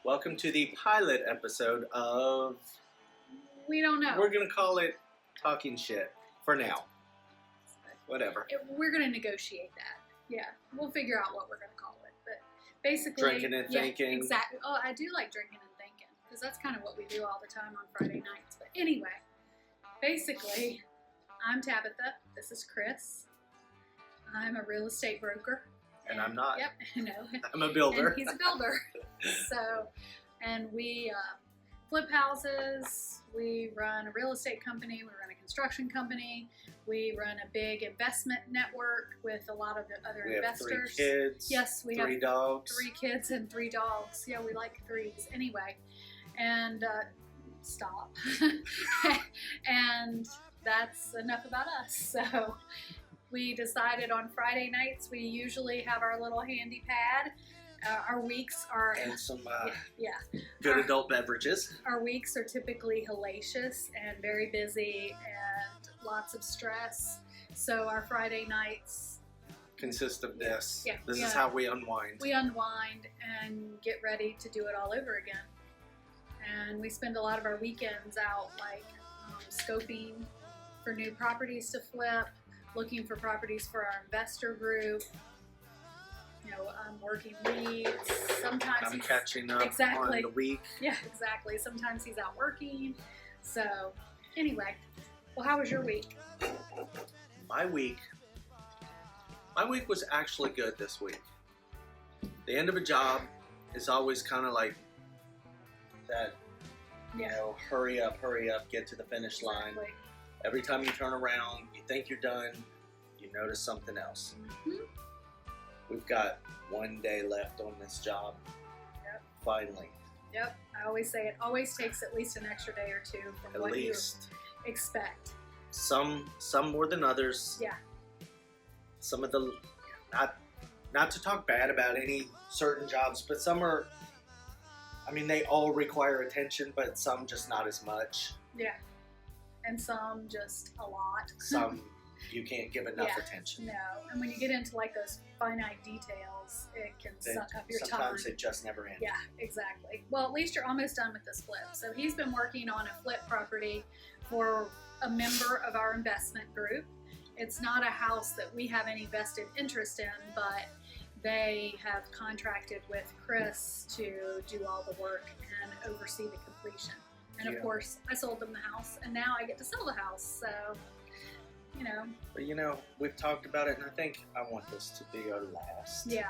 Welcome to the pilot episode of... We don't know. We're going to call it Talking Shit for now. Whatever. We're going to negotiate that. Yeah, we'll figure out what we're going to call it. But basically... Drinking and thinking. Exactly. Oh, I do like drinking and thinking. Because that's kind of what we do all the time on Friday nights. But anyway, basically, I'm Tabitha. This is Kris. I'm a real estate broker. And I'm not. Yep, I know. I'm a builder. And he's a builder. And we flip houses. We run a real estate company. We run a construction company. We run a big investment network with a lot of other investors. We have 3 kids. Yes, we three have dogs. 3 kids and 3 dogs. Yeah, we like 3s. Anyway, and stop. And that's enough about us. So we decided on Friday nights we usually have our little handy pad. Our weeks are... And some good adult beverages. Our weeks are typically hellacious and very busy and lots of stress. So our Friday nights... consist of this. Yeah, this is how we unwind. We unwind and get ready to do it all over again. And we spend a lot of our weekends out like scoping for new properties to flip, looking for properties for our investor group. You know, I'm working leads. Sometimes I'm catching up on the week. Yeah, exactly. Sometimes he's out working. So, anyway, well, how was your week? My week was actually good this week. The end of a job is always kind of like that, you know, hurry up, get to the finish line. Exactly. Every time you turn around, you think you're done, you notice something else. Mm-hmm. We've got 1 day left on this job. Yep. Finally. Yep. I always say it always takes at least an extra day or 2 from what you expect. Some more than others. Yeah. Some of the, not to talk bad about any certain jobs, but some are, I mean, they all require attention, but some just not as much. Yeah. And some just a lot. Some you can't give enough attention. No. And when you get into like those finite details, it can suck up your time. Sometimes it just never ends. Yeah, exactly. Well, at least you're almost done with this flip. So he's been working on a flip property for a member of our investment group. It's not a house that we have any vested interest in, but they have contracted with Kris to do all the work and oversee the completion. And of course, I sold them the house, and now I get to sell the house. So, you know. But you know, we've talked about it, and I think I want this to be our last. Yeah,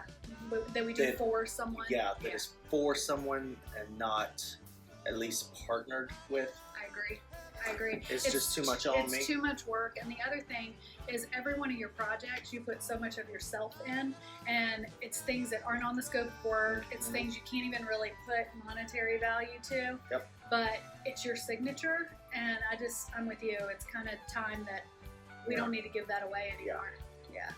that we do for someone. Yeah, that is for someone and not at least partnered with. I agree. It's just too much on me. It's too much work. And the other thing is every one of your projects, you put so much of yourself in, and it's things that aren't on the scope of work. It's things you can't even really put monetary value to. Yep. But it's your signature, and I'm with you. It's kind of time that we don't need to give that away anymore. Yeah.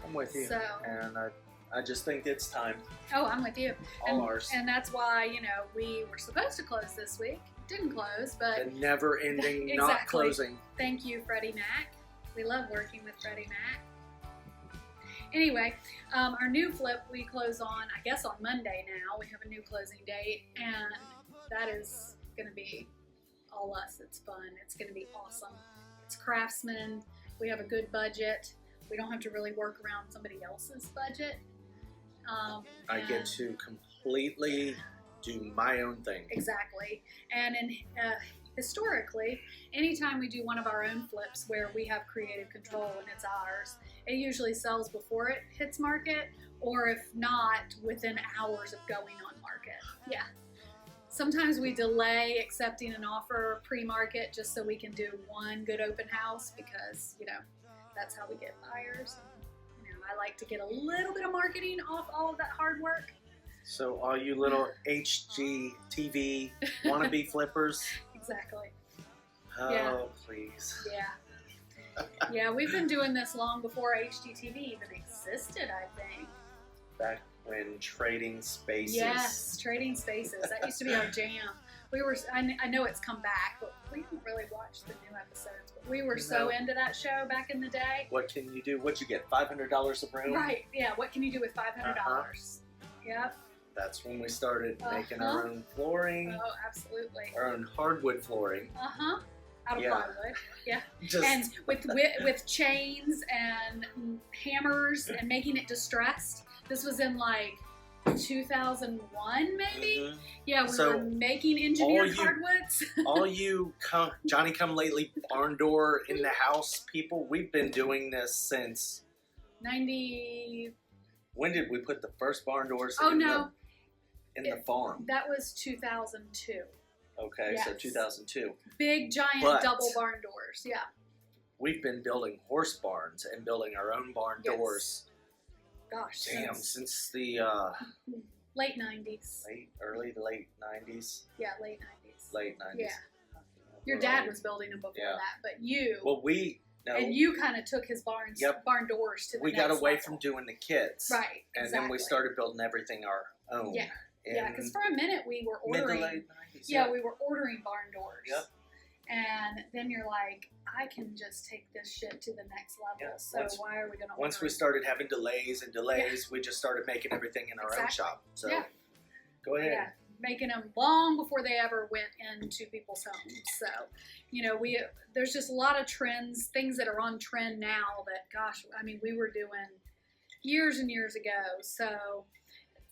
I'm with you. So, and I just think it's time. Oh, I'm with you. Ours. And that's why, you know, we were supposed to close this week. Didn't close, but... The never-ending not closing. Thank you, Freddie Mac. We love working with Freddie Mac. Anyway, our new flip we close on, I guess on Monday now. We have a new closing date, and that is going to be all us. It's fun. It's going to be awesome. It's craftsman. We have a good budget. We don't have to really work around somebody else's budget. I get to completely do my own thing. Exactly. And historically, anytime we do one of our own flips where we have creative control and it's ours, it usually sells before it hits market, or if not, within hours of going on market. Yeah. Sometimes we delay accepting an offer pre-market just so we can do one good open house because, you know, that's how we get buyers. And, you know, I like to get a little bit of marketing off all of that hard work. So all you little HGTV wannabe flippers. Exactly. Oh, please. Yeah. Yeah, we've been doing this long before HGTV even existed, I think. Back when Trading Spaces. Yes, Trading Spaces. That used to be our jam. I know it's come back, but we haven't really watched the new episodes. But we were so into that show back in the day. What can you do? What'd you get? $500 a room? Right. Yeah. What can you do with $500? Yep. That's when we started making our own flooring. Oh, absolutely. Our own hardwood flooring. Out of plywood. Yeah. Just and with chains and hammers and making it distressed. This was in like 2001 maybe. Yeah, we were making engineered hardwoods. All you Johnny come lately barn door in the house people, we've been doing this since 90. When did we put the first barn doors in the farm? That was 2002. Okay, yes. So 2002. Big giant double barn doors. Yeah. We've been building horse barns and building our own barn doors. Gosh, since the late 90s. Late 90s. Yeah, late 90s. Late 90s. Yeah. Your dad was building them before that, but you. Well, and you kind of took his barn doors to the We got away from doing the kits. Right. And then we started building everything our own. Yeah. Yeah, because for a minute we were ordering. Mid to late 90s. Yeah, we were ordering barn doors. Yep. And then you're like, I can just take this shit to the next level. So why are we going to order? Once we started having delays, we just started making everything in our own shop. So go ahead. Yeah, making them long before they ever went into people's homes. So, you know, there's just a lot of trends, things that are on trend now that, gosh, I mean, we were doing years and years ago. So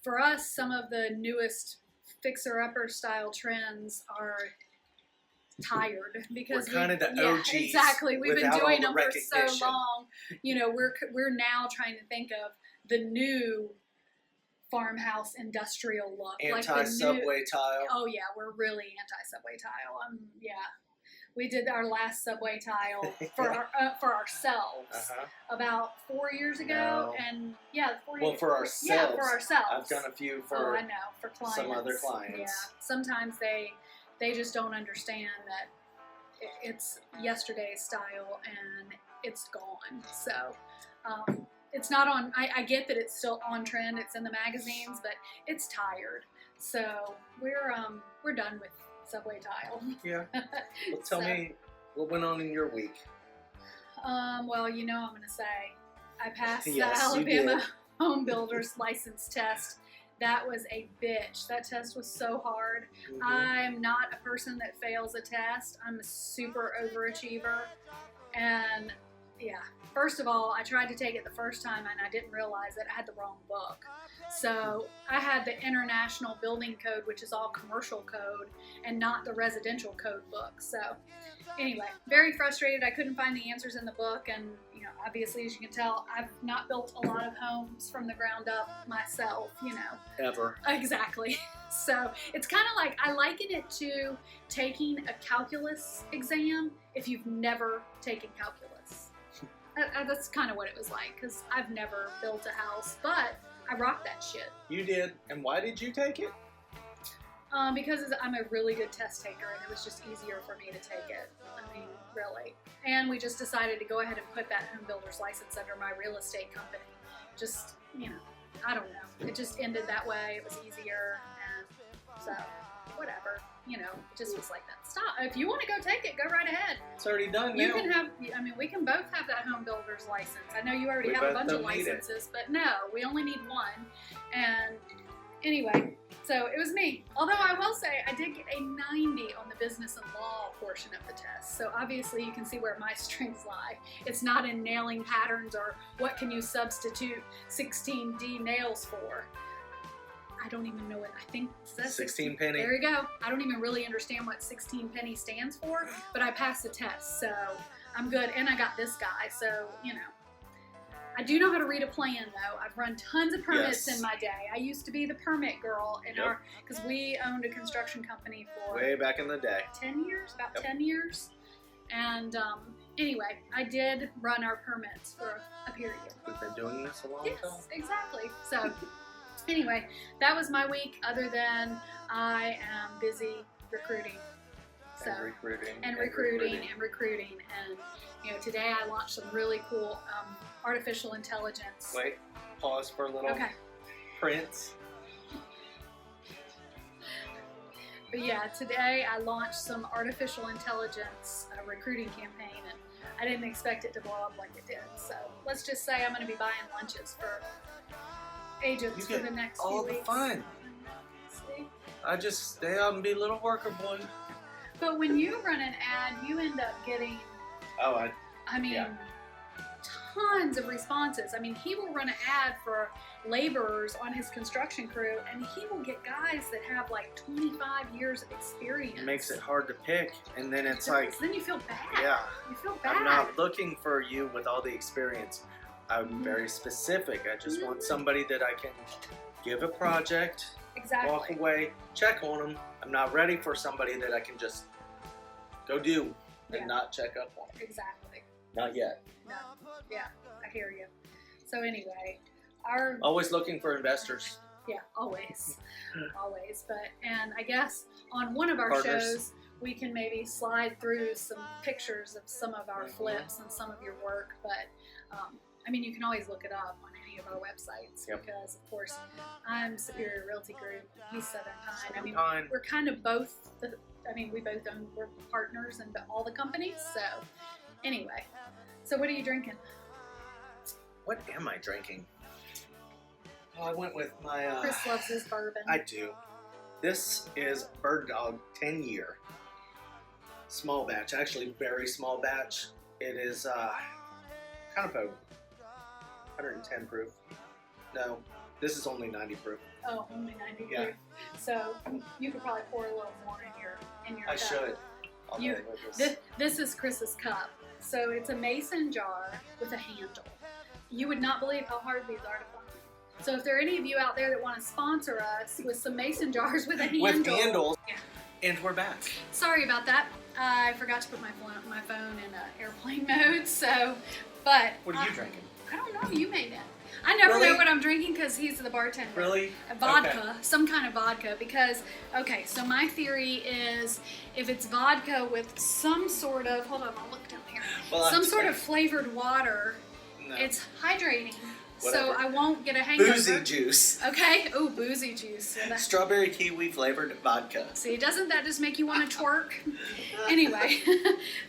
for us, some of the newest fixer-upper style trends are tired because we're kind of the OGs. Exactly. We've been doing them for so long. You know, we're now trying to think of the new farmhouse industrial look, anti-subway tile. Oh yeah, we're really anti-subway tile. We did our last subway tile for ourselves about 4 years ago, and 4 years. Well, for ourselves. Yeah, for ourselves. I've done a few for. I know, for clients. Some other clients. Yeah, sometimes they just don't understand that it's yesterday's style and it's gone. So it's not on. I get that it's still on trend. It's in the magazines, but it's tired. So we're done with subway tile. Yeah. Well, tell me what went on in your week. Well, you know, I'm going to say I passed the Alabama Home Builders License Test. That was a bitch. That test was so hard. I'm not a person that fails a test. I'm a super overachiever. And yeah, first of all, I tried to take it the first time and I didn't realize that I had the wrong book. So I had the International Building Code, which is all commercial code, and not the residential code book. So anyway, very frustrated. I couldn't find the answers in the book. And, you know, obviously, as you can tell, I've not built a lot of homes from the ground up myself, you know. Ever. Exactly. So it's kind of like, I liken it to taking a calculus exam if you've never taken calculus. That's kind of what it was like, because I've never built a house, but I rocked that shit. You did? And why did you take it? Because I'm a really good test taker, and it was just easier for me to take it. I mean, really. And we just decided to go ahead and put that home builder's license under my real estate company. Just, you know, I don't know. It just ended that way. It was easier, and so whatever. You know, it just was like that. Stop. If you want to go take it, go right ahead. It's already done now. You can have, I mean, we can both have that home builder's license. I know you already have a bunch of licenses, but no, we only need one. And anyway, so it was me. Although I will say I did get a 90 on the business and law portion of the test. So obviously you can see where my strengths lie. It's not in nailing patterns or what can you substitute 16D nails for. I don't even know what, I think it says 16 penny. There you go. I don't even really understand what 16 penny stands for, but I passed the test, so I'm good. And I got this guy, so, you know. I do know how to read a plan, though. I've run tons of permits in my day. I used to be the permit girl in our, because we owned a construction company for way back in the day. 10 years, about 10 years. And anyway, I did run our permits for a period. We've been doing this a long time. Yes, exactly. So anyway, that was my week, other than I am busy recruiting. So, and recruiting. And, you know, today I launched some really cool artificial intelligence. Wait, pause for a little. Okay. Prince. But yeah, today I launched some artificial intelligence recruiting campaign, and I didn't expect it to blow up like it did. So let's just say I'm going to be buying lunches for agents for the next few weeks. All the fun. I just stay out and be a little worker boy. But when you run an ad, you end up getting, Oh, I mean, yeah. tons of responses. I mean, he will run an ad for laborers on his construction crew, and he will get guys that have like 25 years of experience. It makes it hard to pick, and then it's Because like, then you feel bad. yeah, You feel bad. I'm not looking for you with all the experience. I'm very specific. I just want somebody that I can give a project, Exactly. walk away, check on them. I'm not ready for somebody that I can just go do and Yeah. not check up on. Exactly. Not yet. No. Yeah, I hear you. So anyway, Always looking for investors. yeah, always. Always. And I guess on one of our Partners. shows, we can maybe slide through some pictures of some of our flips and some of your work. But, I mean, you can always look it up on any of our websites. Yep. Because, of course, I'm Superior Realty Group. He's Southern Pine. I mean, Southern Pine. we're kind of both, we both we're partners in all the companies. So, anyway. So what are you drinking? What am I drinking? Oh, I went with my... Chris loves his bourbon. I do. This is Bird Dog 10 year. Small batch, actually very small batch. It is kind of a 110 proof. No, this is only 90 proof. Oh, only 90 Yeah. proof. So you could probably pour a little more in your I cup. should. I'll You- go with this. This is Chris's cup. So it's a mason jar with a handle. You would not believe how hard these are to find. So if there are any of you out there that want to sponsor us with some mason jars with a handle. With handles. Yeah. And we're back. Sorry about that. I forgot to put my phone in airplane mode. So, but What are you drinking? I don't know. You made it. I never Really? know what I'm drinking because he's the bartender. Really? Vodka, Okay. some kind of vodka. Because, okay, so my theory is if it's vodka with some sort of, hold on, I'll look down here. Well, Some sort of flavored water, No. it's hydrating. So Whatever. I won't get a hangover. Boozy juice. Okay. Oh, boozy juice. Yeah, Strawberry kiwi flavored vodka. see, doesn't that just make you want to twerk? Anyway,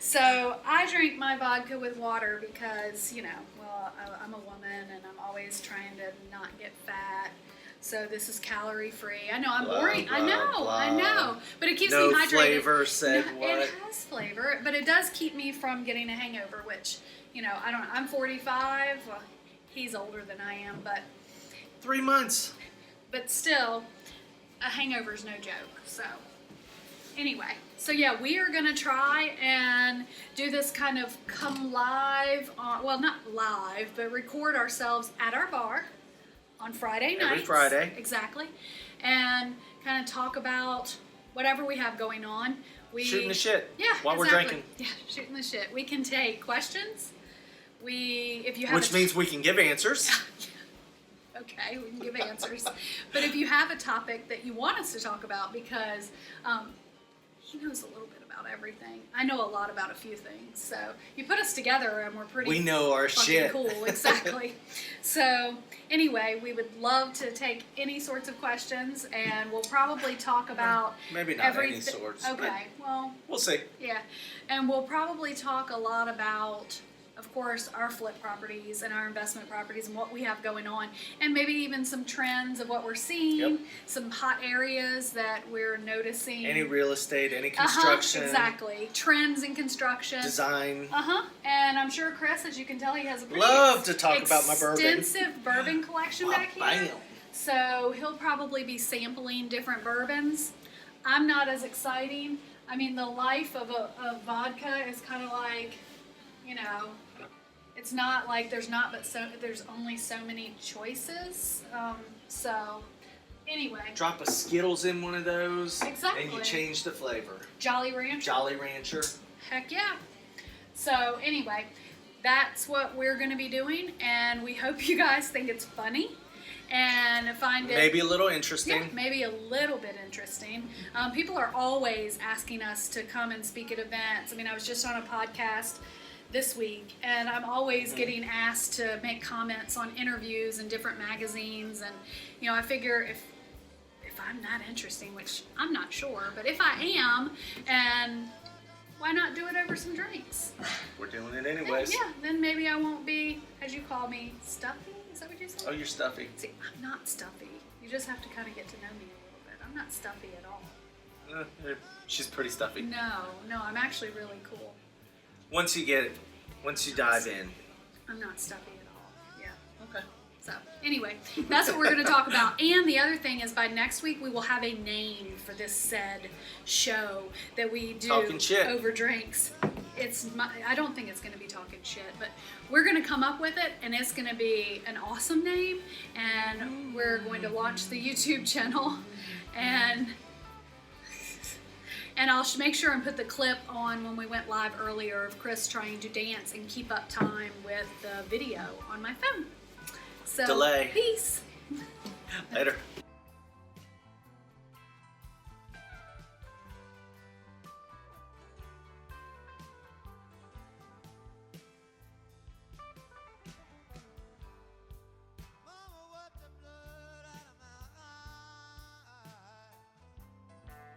so I drink my vodka with water because, you know, well, I'm a woman and I'm always trying to not get fat. So this is calorie free. I know I'm Blah, boring. I blah, know, blah. I know. But it keeps No me hydrated. flavor said No, what? It has flavor, but it does keep me from getting a hangover, which, you know, I'm 45. Well, he's older than I am, but 3 months. still, a hangover's no joke. So, anyway, so yeah, we are gonna try and do this kind of come live on, well, not live, but record ourselves at our bar on Friday nights. Every Friday. Exactly. And kind of talk about whatever we have going on. Shooting the shit. Yeah, While exactly. we're drinking. Yeah, shooting the shit. We can take questions. If you have Which means we can give answers. okay, we can give answers. But if you have a topic that you want us to talk about, because he knows a little bit about everything. I know a lot about a few things. So you put us together and we're pretty We know our fucking shit. cool. Exactly. So anyway, we would love to take any sorts of questions, and we'll probably talk about Maybe not any sorts. Okay, well, We'll see. yeah, and we'll probably talk a lot about, of course, our flip properties and our investment properties and what we have going on, and maybe even some trends of what we're seeing, Yep. some hot areas that we're noticing. Any real estate, any construction, Exactly. Trends in construction. design. And I'm sure Chris, as you can tell, he has a pretty Love to talk about my bourbon. extensive bourbon collection back here. Bam. So he'll probably be sampling different bourbons. I'm not as exciting. I mean, the life of vodka is kind of like, you know, it's not like there's only so many choices. So anyway, Drop a Skittles in one of those. Exactly. And you change the flavor. Jolly Rancher. Jolly Rancher. Heck yeah. So anyway, that's what we're going to be doing, and we hope you guys think it's funny and find it Maybe a little interesting. Yeah, maybe a little bit interesting. People are always asking us to come and speak at events. I mean, I was just on a podcast this week, and I'm always getting asked to make comments on interviews in different magazines, and you know, I figure if I'm not interesting, which I'm not sure, but if I am, and why not do it over some drinks? We're doing it anyways. Yeah, then maybe I won't be, as you call me, stuffy. Is that what you said? Oh, you're stuffy. See, I'm not stuffy. You just have to kind of get to know me a little bit. I'm not stuffy at all. She's pretty stuffy. No, I'm actually really cool. Once you dive in. I'm not stuffy at all. Yeah. Okay. So anyway, that's what we're going to talk about. And the other thing is, by next week we will have a name for this said show that we do Talking shit over drinks. I don't think it's going to be talking shit, but we're going to come up with it, and it's going to be an awesome name. And we're going to launch the YouTube channel, and I'll make sure and put the clip on when we went live earlier of Kris trying to dance and keep up time with the video on my phone. So, delay. Peace. Later.